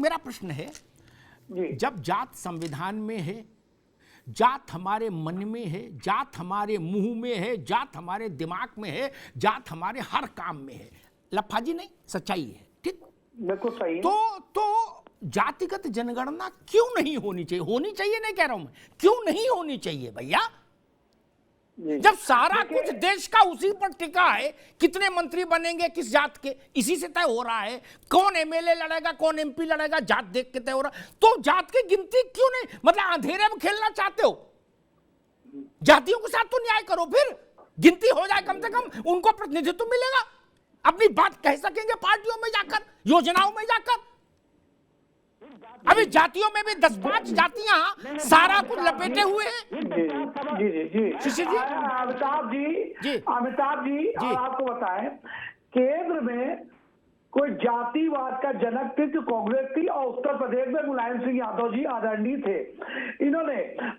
मेरा प्रश्न है, जी जब जात संविधान में है, जात हमारे मन में है, जात हमारे मुंह में है, जात हमारे दिमाग में है, जात हमारे हर काम में है, लफाजी नहीं, सच्चाई है, ठीक? बिल्कुल सही है। तो जातिगत जनगणना क्यों नहीं होनी चाहिए? होनी चाहिए नहीं कह रहा हूं मैं, क्यों नहीं होनी चाहिए भैया? जी। जब सारा कुछ देश का उसी पर टिका है, कितने मंत्री बनेंगे किस जात के, इसी से तय हो रहा है, कौन एमएलए लड़ेगा कौन एमपी लड़ेगा, जात देख के तय हो रहा है, तो जात की गिनती क्यों नहीं? मतलब अंधेरे में खेलना चाहते हो? जातियों के साथ तो न्याय करो, फिर गिनती हो जाए, कम से कम उनको प्रतिनिधित्व मिलेगा, अपनी बात कह सकेंगे पार्टियों में जाकर, योजनाओं में जाकर। अभी जातियों में भी 10-5 जातियां सारा कुछ लपेटे हुए हैं। जी जी जी शिशिर जी, अमिताभ जी। जी और आपको बताएं, केंद्र में कोई जातिवाद का जनक थी तो कांग्रेस थी, और उत्तर प्रदेश में मुलायम सिंह यादव जी आदरणीय थे। इन्होंने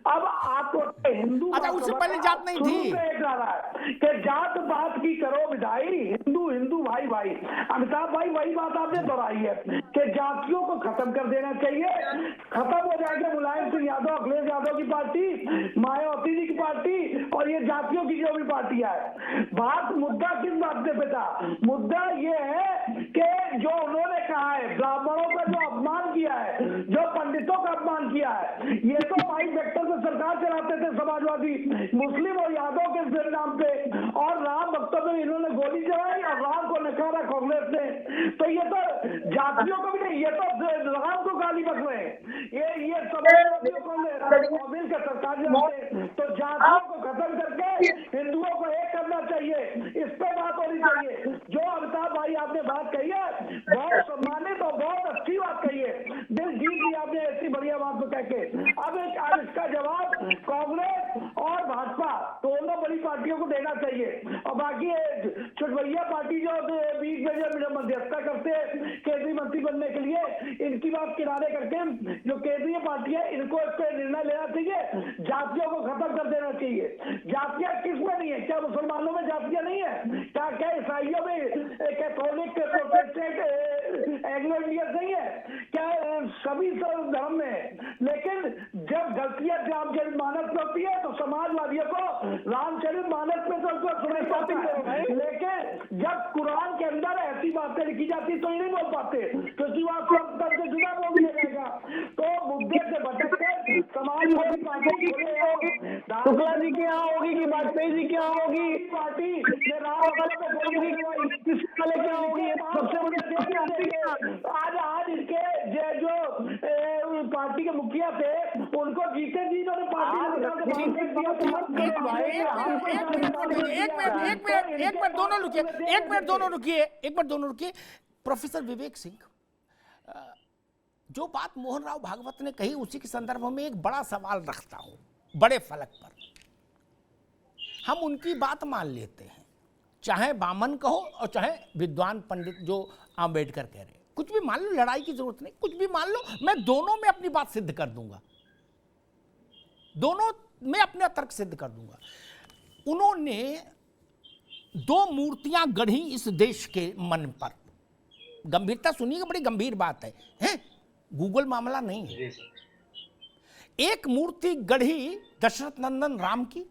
अब आपको हिंदू, अच्छा, उससे पहले जात नहीं थी। एक रहा है कि जात बात की करो विदाई, हिंदू हिंदू भाई भाई। अमिताभ भाई वही बात आपने दोहराई है कि जातियों को खत्म कर देना चाहिए, खत्म हो जाएगा मुलायम सिंह यादव, अखिलेश यादव की पार्टी, मायावती जी की पार्टी, और ये जातियों की जो भी पार्टियां है। बात मुद्दा किस बात पे था? मुद्दा ये है कि जो उन्होंने कहा है, ब्राह्मणों का जो अपमान किया है, जो पंडितों का अपमान किया है, ये तो भाई वेक्टर से सरकार चलाते थे समाजवादी, मुस्लिम और यादव के नाम पे, और राम भक्तों में इन्होंने गोली चलाई और राम को नकारा कांग्रेस ने। तो ये तो जातियों को भी नहीं, ये तो राम को गाली बक रहे हैं, ये समाजवादियों को मिलकर सरकार चलाते। तो जातियों को खत्म करके हिंदुओं को एक करना चाहिए, इस पे बात होनी चाहिए। जो अमिताभ भाई आपने बात कही है, बहुत सम्मानित और बहुत अच्छी बात कही है, दिल जीत लिया आपने ऐसी बढ़िया बात को कह के। अब इसका जवाब कांग्रेस और भाजपा दोनों बड़ी पार्टियों को देना चाहिए, और बाकी छुटभैया पार्टी जो बीच में जो मध्यस्थता करते हैं केंद्रीय मंत्री बनने के लिए, इनकी बात किनारे करके जो केंद्रीय पार्टी है, इनको इस पर निर्णय लेना चाहिए, जातियों को खत्म कर देना चाहिए। जातियां किसमें नहीं है? क्या मुसलमानों में जातियां नहीं है? क्या ईसाइयों में, कैथोलिक, प्रोटेस्टेंट, एंग्लो इंडियन नहीं है क्या? सभी धर्म में है। लेकिन जब गलतियां रामचरित मानस में होती है तो समाजवादियों को रामचरित मानस में तो सुनाई पाती है, लेकिन जब कुरान के अंदर ऐसी बातें लिखी जाती तो ये नहीं बोल पाते, क्योंकि वहां सब से जुदा बोल दिया जाएगा। तो मुद्दे से भटक कर समाजवादी पार्टी शुक्ला जी के यहाँ होगी कि वाजपेयी जी के यहाँ होगी, पार्टी आज इसके जो पार्टी के मुखिया थे उनको जीते जी इन्होंने एक मिनट दोनों रुकिए। प्रोफेसर विवेक सिंह, जो बात मोहन राव भागवत ने कही उसी के संदर्भ में एक बड़ा सवाल रखता हूं, बड़े फलक पर। हम उनकी बात मान लेते हैं, चाहे बामन कहो और चाहे विद्वान पंडित जो आम्बेडकर कह रहे हैं, कुछ भी मान लो, लड़ाई की जरूरत नहीं, कुछ भी मान लो, मैं दोनों में अपनी बात सिद्ध कर दूंगा, दोनों में अपना तर्क सिद्ध कर दूंगा। उन्होंने 2 मूर्तियां गढ़ी इस देश के मन पर। गंभीरता सुनिएगा, बड़ी गंभीर बात है? गूगल मामला नहीं है। एक मूर्ति गढ़ी दशरथ नंदन राम की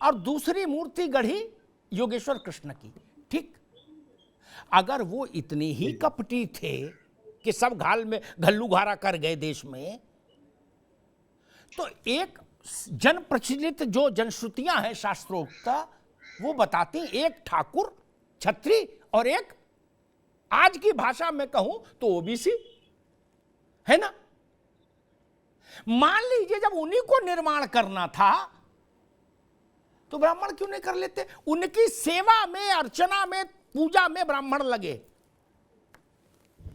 और दूसरी मूर्ति गढ़ी योगेश्वर कृष्ण की, ठीक? अगर वो इतने ही कपटी थे कि सब घाल में घल्लू घारा कर गए देश में, तो एक जन प्रचलित जो जनश्रुतियां हैं शास्त्रोक्त, वो बताती एक ठाकुर छत्री और एक, आज की भाषा में कहूं तो ओबीसी, है ना? मान लीजिए जब उन्हीं को निर्माण करना था तो ब्राह्मण क्यों नहीं कर लेते? उनकी सेवा में, अर्चना में, पूजा में ब्राह्मण लगे।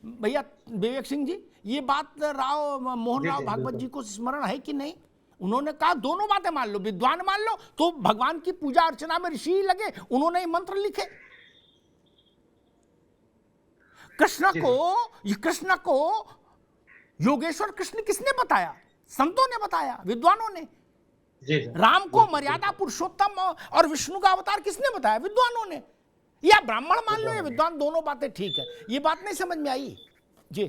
भैया विवेक सिंह जी, ये बात मोहन राव भागवत जी को स्मरण है कि नहीं? उन्होंने कहा दोनों बातें मान लो, विद्वान मान लो तो भगवान की पूजा अर्चना में ऋषि लगे, उन्होंने मंत्र लिखे। कृष्ण को योगेश्वर कृष्ण किसने बताया? संतों ने बताया, विद्वानों ने। राम को मर्यादा पुरुषोत्तम और विष्णु का अवतार किसने बताया? विद्वानों ने। या ब्राह्मण मान लो या विद्वान, दोनों बातें ठीक है। ये बात नहीं समझ में आई जी?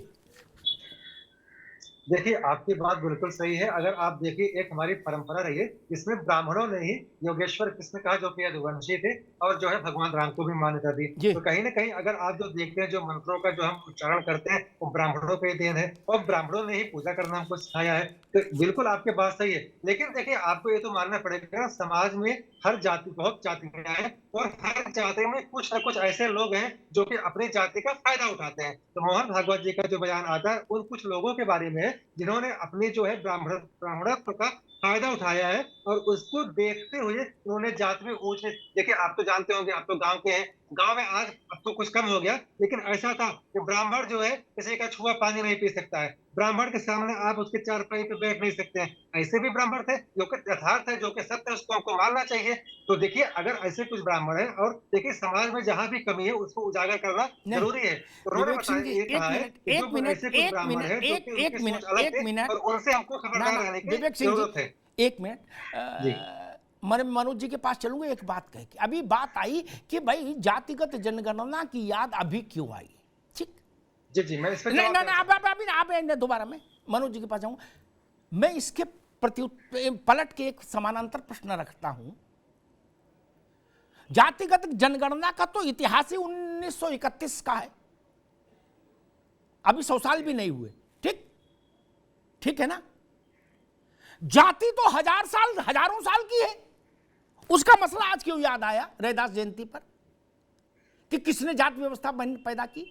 देखिए, आपकी बात बिल्कुल सही है। अगर आप देखिए, एक हमारी परंपरा रही है, इसमें ब्राह्मणों ने ही योगेश्वर कृष्ण कहा, जो कि यदुवंशी थे और जो है भगवान राम को भी मान्यता दी। जी। तो कहीं न कहीं अगर आप जो देखते हैं, जो मंत्रों का जो हम उच्चारण करते हैं, वो ब्राह्मणों पे ही देन है और ब्राह्मणों ने ही पूजा करना हमको सिखाया है। तो बिल्कुल आपकी बात सही है। लेकिन देखिए, आपको ये तो मानना पड़ेगा, समाज में हर जाति बहुत जातियाँ हैं और हर जाति में कुछ न कुछ ऐसे लोग हैं, जो कि अपनी जाति का फ़ायदा उठाते हैं। तो मोहन भागवत जी का जो बयान आता है, उन कुछ लोगों के बारे में है, जिन्होंने अपनी जो है ब्राह्मणत्व का फ़ायदा उठाया है और उसको देखते हुए उन्होंने जाति में ऊँच-नीच देखिए, आप तो जानते होंगे, आप तो गाँव के हैं। गाँव में आज अब तो कुछ कम हो गया, लेकिन ऐसा था कि ब्राह्मण जो है, किसी का छुआ पानी नहीं पी सकता है। ब्राह्मण के सामने आप उसके चारपाई पे बैठ नहीं सकते हैं। ऐसे भी ब्राह्मण थे, जो कि यथार्थ है, जो कि सत्य है, उसको हमको मानना चाहिए। तो देखिए, अगर ऐसे कुछ ब्राह्मण हैं और देखिए समाज में जहाँ भी कमी है, उसको उजागर करना नहीं, ज़रूरी है। तो उन्होंने विवेक सिंह जी, ये एक कहा है मिनट, कि एक जो मिनट, ऐसे कुछ एक ब्राह्मण मिनट, हैं, जो एक कि एक उनकी सोच मिनट, अलग एक थी मिनट। और उनसे हमको ना खबरदार ना, रहने की विवेक सिंह ज़रूरत है। जी, एक मिनट। जी। मैं मनोज जी के पास चलूंगा एक बात कह के। अभी बात आई कि भाई जातिगत जनगणना की याद अभी क्यों आई, ठीक? जी, जी, मैं इस पे नहीं जवाब नहीं देना नहीं, चाहूँगा। अभी दोबारा दोबारा मैं मनोज जी के पास जाऊंगा। मैं इसके प्रति पलट के एक समानांतर प्रश्न रखता हूं। जातिगत जनगणना का तो इतिहास ही 1931 का है, अभी 100 साल भी नहीं हुए, ठीक? ठीक है ना? जाति तो हजारों साल की है। उसका मसला आज क्यों याद आया रैदास जयंती पर कि किसने जाति व्यवस्था पैदा की?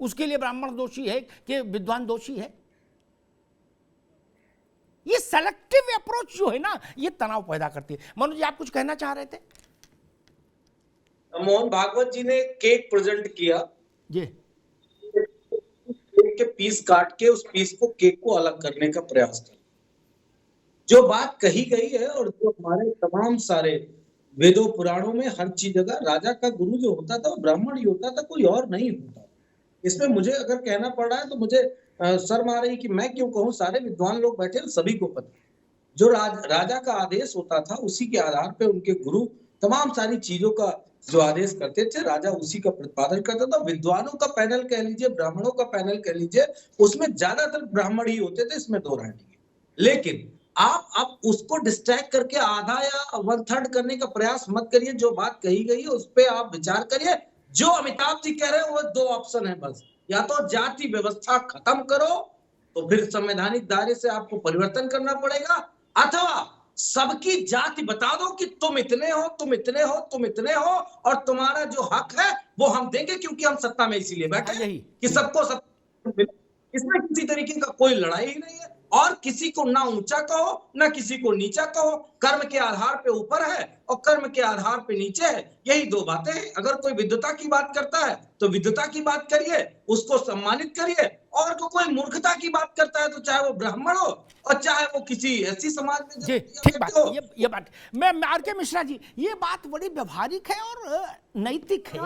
उसके लिए ब्राह्मण दोषी है कि विद्वान दोषी है? ये सेलेक्टिव अप्रोच जो है ना, ये तनाव पैदा करती है। मनोज जी, आप कुछ कहना चाह रहे थे? मोहन भागवत जी ने केक प्रेजेंट किया जी। केक के पीस काट के उस पीस को केक को अलग करने का प्रयास किया। जो बात कही गई है और जो हमारे तमाम सारे वेदों पुराणों में हर चीज, जगह राजा का गुरु जो होता था वो ब्राह्मण ही होता था, कोई और नहीं होता। इसमें मुझे अगर कहना पड़ रहा है तो मुझे शर्म आ रही कि मैं क्यों कहूं, सारे विद्वान लोग बैठे सभी को पता। जो राजा का आदेश होता था उसी के आधार पे उनके गुरु तमाम सारी चीजों का जो आदेश करते थे, राजा उसी का प्रतिपादन करता था। विद्वानों का पैनल कह लीजिए, ब्राह्मणों का पैनल कह लीजिए, उसमें ज्यादातर ब्राह्मण ही होते थे, इसमें दो राय नहीं है। लेकिन आप अब उसको डिस्ट्रैक्ट करके आधा या 1/3 करने का प्रयास मत करिए। जो बात कही गई है उस पर आप विचार करिए। जो अमिताभ जी कह रहे हैं वो दो ऑप्शन है बस, या तो जाति व्यवस्था खत्म करो, तो फिर संवैधानिक दायरे से आपको परिवर्तन करना पड़ेगा, अथवा सबकी जाति बता दो कि तुम इतने हो, तुम इतने हो, तुम इतने हो, और तुम्हारा जो हक है वो हम देंगे, क्योंकि हम सत्ता में इसीलिए बैठे हैं कि सबको सब मिले। इसमें किसी तरीके का कोई लड़ाई ही नहीं है और किसी को ना ऊंचा कहो ना किसी को नीचा कहो। कर्म के आधार पे ऊपर है और कर्म के आधार पे नीचे है, यही दो बातें हैं। अगर कोई विद्वता की बात करता है तो विद्वता की बात करिए, उसको सम्मानित करिए, और जो कोई मूर्खता की बात करता है तो चाहे वो ब्राह्मण हो और चाहे वो किसी ऐसी समाज में जी, ठीक बात, ये बात मैं आर के मिश्रा जी, ये बात बड़ी व्यवहारिक है और नैतिक है।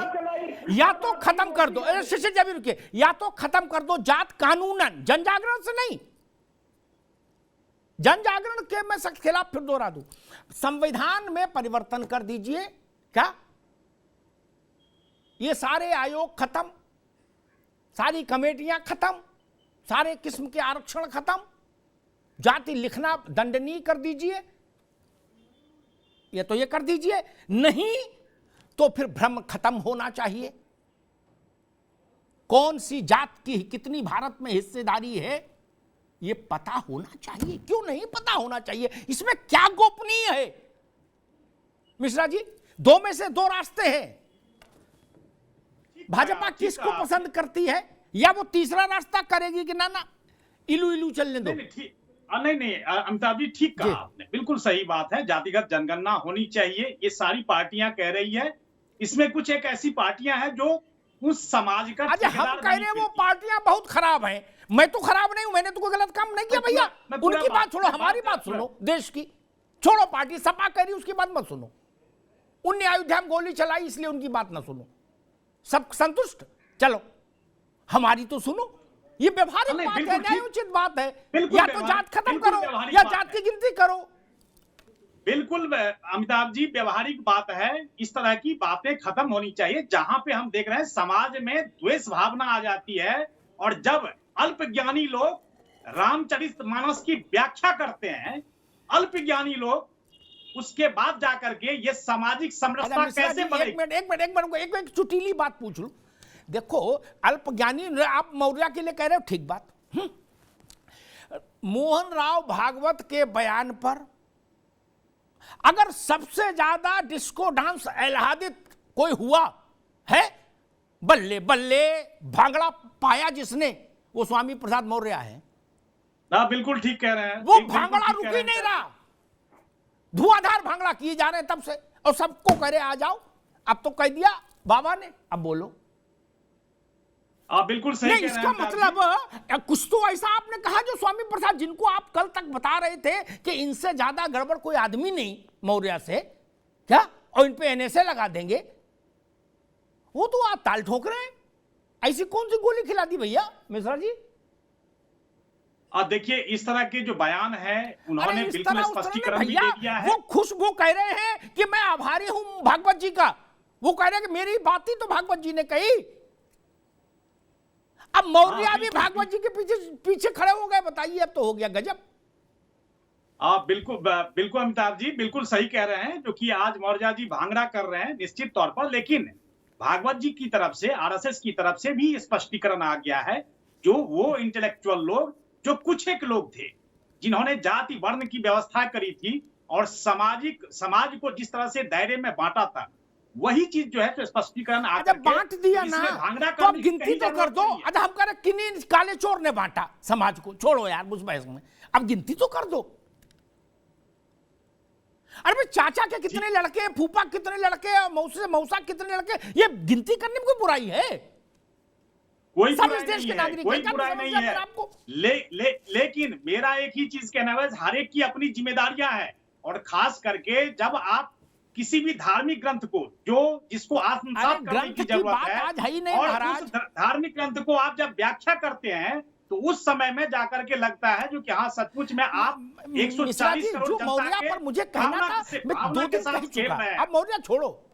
या तो खत्म कर दो, शिशिर जी अभी रुकिए, या तो खत्म कर दो जात कानूनन, जन जागरण से नहीं। जन जागरण के मैं सख्त खिलाफ फिर दोहरा दूं, संविधान में परिवर्तन कर दीजिए। क्या ये सारे आयोग खत्म, सारी कमेटियां खत्म, सारे किस्म के आरक्षण खत्म, जाति लिखना दंडनीय कर दीजिए, ये तो ये कर दीजिए। नहीं तो फिर भ्रम खत्म होना चाहिए। कौन सी जात की कितनी भारत में हिस्सेदारी है ये पता होना चाहिए। क्यों नहीं पता होना चाहिए? इसमें क्या गोपनीय है? मिश्रा जी, दो में से दो रास्ते हैं। भाजपा किसको पसंद करती है, या वो तीसरा रास्ता करेगी कि ना ना इलू इलू चलने दो। नहीं, अमिताभ जी ठीक कहा आपने, बिल्कुल सही बात है। जातिगत जनगणना होनी चाहिए, ये सारी पार्टियां कह रही है। इसमें कुछ एक ऐसी पार्टियां हैं जो उस समाज का हम कह रहे हैं वो पार्टियां बहुत खराब हैं। मैं तो खराब नहीं हूं, मैंने तो कोई गलत काम नहीं किया भैया। उनकी बात छोड़ो, हमारी बात सुनो, देश की छोड़ो। पार्टी सपा कह रही उसकी बात मत सुनो। उनने अयोध्या में गोली चलाई इसलिए उनकी बात ना सुनो। सब संतुष्ट, चलो हमारी तो सुनो। ये व्यवहारिक बात है, न्यायोचित बात है। या तो जात खत्म करो या जात की गिनती करो। बिल्कुल अमिताभ जी, व्यवहारिक बात है। इस तरह की बातें खत्म होनी चाहिए। जहां पे हम देख रहे हैं समाज में द्वेष भावना आ जाती है, और जब अल्पज्ञानी लोग रामचरितमानस की व्याख्या करते हैं, अल्पज्ञानी लोग उसके बाद जाकर के ये सामाजिक समरसता कैसे बनेगी? एक चुटीली बात पूछ लूं। देखो, अल्पज्ञानी आप मौर्य के लिए कह रहे हो, ठीक बात। मोहन राव भागवत के बयान पर अगर सबसे ज्यादा डिस्को डांस आह्लादित कोई हुआ है, बल्ले बल्ले भांगड़ा पाया जिसने, वो स्वामी प्रसाद मौर्य है। हाँ, बिल्कुल ठीक कह रहे हैं। वो भांगड़ा रुक ही नहीं रहा, धुआंधार भांगड़ा किए जा रहे हैं तब से, और सबको कह रहे आ जाओ। अब तो कह दिया बाबा ने, अब बोलो। आप बिल्कुल सही कह रहे हैं। इसका मतलब कुछ तो ऐसा आपने कहा जो स्वामी प्रसाद, जिनको आप कल तक बता रहे थे कि इनसे ज्यादा गड़बड़ कोई आदमी नहीं मौर्य से, क्या, और इन पे एनएसए लगा देंगे, वो तो आप ताल ठोक रहे हैं। ऐसी कौन सी गोली खिला दी भैया मिश्रा जी? देखिए, इस तरह के जो बयान है उन्होंने बिल्कुल स्पष्टीकरण भी दे दिया है। वो खुश वो कह रहे हैं कि मैं आभारी हूं भागवत जी का, वो कह रहे हैं कि मेरी बात ही तो भागवत जी ने कही। अब मौर्य भी भागवत जी के पीछे पीछे खड़े हो गए, बताइए, अब तो हो गया गजब। आप बिल्कुल अमिताभ जी बिल्कुल सही कह रहे हैं, जो कि आज मौर्य जी भांगड़ा कर रहे हैं निश्चित तौर पर, लेकिन भागवत जी की तरफ से, आरएसएस की तरफ से भी स्पष्टीकरण आ गया है। जो वो इंटेलेक्चुअल लोग, जो कुछ एक लोग थे जिन्होंने जाति वर्ण की व्यवस्था करी थी और समाज को जिस तरह से दायरे में बांटा था, वही चीज जो है तो स्पष्टीकरण आ जब बांट दिया ना, तो अब गिनती तो कर दो। अच्छा, हम कह रहे किन्हीं काले चोर ने बांटा समाज को, छोड़ो यार उस बहस में, अब गिनती तो कर दो। अरे भाई, चाचा के कितने लड़के, फूफा कितने लड़के, मौसी से मौसा कितने लड़के, ये गिनती करने में कोई बुराई है? कोई सब इस देश के नागरिक कोई बुराई नहीं है। आपको लेकिन मेरा एक ही चीज कहना है, हर एक की अपनी जिम्मेदारियां हैं, और खास करके जब आप किसी भी धार्मिक ग्रंथ को, जिसको आत्मसात करने की जरूरत है, आज है ही नहीं और महाराज। उस धार्मिक ग्रंथ को आप जब व्याख्या करते हैं तो उस समय में जाकर के लगता है जो कि हाँ, सचमुच में आप 140 करोड़ जनता मौर्य के पर मुझे कहना था, मैं 2 दिन कह चुका। अब मौर्य छोड़ो,